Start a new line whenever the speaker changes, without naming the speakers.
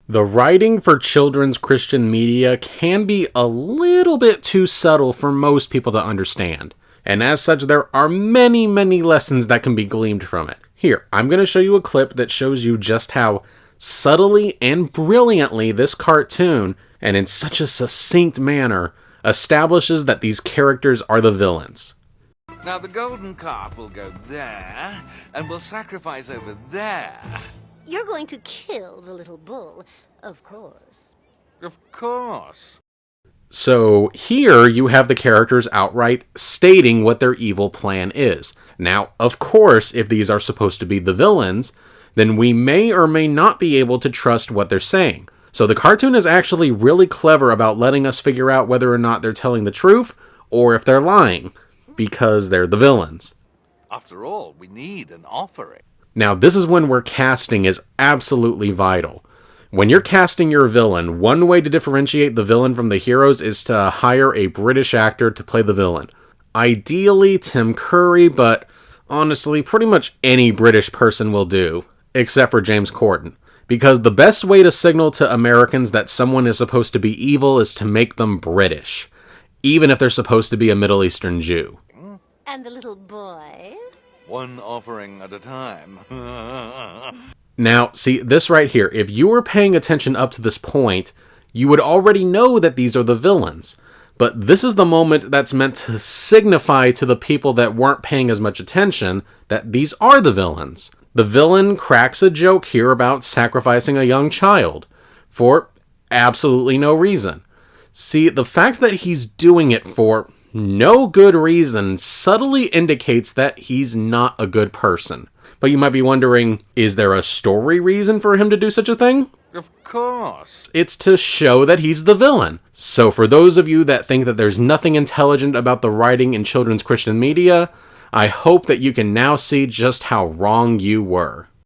The writing for children's Christian media can be a little bit too subtle for most people to understand. And as such, there are many, many lessons that can be gleaned from it. Here, I'm going to show you a clip that shows you just how subtly and brilliantly this cartoon, and in such a succinct manner, establishes that these characters are the villains.
Now the golden calf will go there, and we'll sacrifice over there.
You're going to kill the little bull, of course.
Of course.
So here you have the characters outright stating what their evil plan is. Now, of course, if these are supposed to be the villains, then we may or may not be able to trust what they're saying. So the cartoon is actually really clever about letting us figure out whether or not they're telling the truth or if they're lying, because they're the villains.
After all, we need an offering.
Now, this is when where casting is absolutely vital. When you're casting your villain, one way to differentiate the villain from the heroes is to hire a British actor to play the villain. Ideally, Tim Curry, but honestly, pretty much any British person will do, except for James Corden. Because the best way to signal to Americans that someone is supposed to be evil is to make them British, even if they're supposed to be a Middle Eastern Jew.
And the little boy?
One offering at a time.
Now, see, this right here, if you were paying attention up to this point, you would already know that these are the villains. But this is the moment that's meant to signify to the people that weren't paying as much attention that these are the villains. The villain cracks a joke here about sacrificing a young child for absolutely no reason. See, the fact that he's doing it for no good reason subtly indicates that he's not a good person. But you might be wondering, is there a story reason for him to do such a thing?
Of course.
It's to show that he's the villain. So for those of you that think that there's nothing intelligent about the writing in children's Christian media, I hope that you can now see just how wrong you were.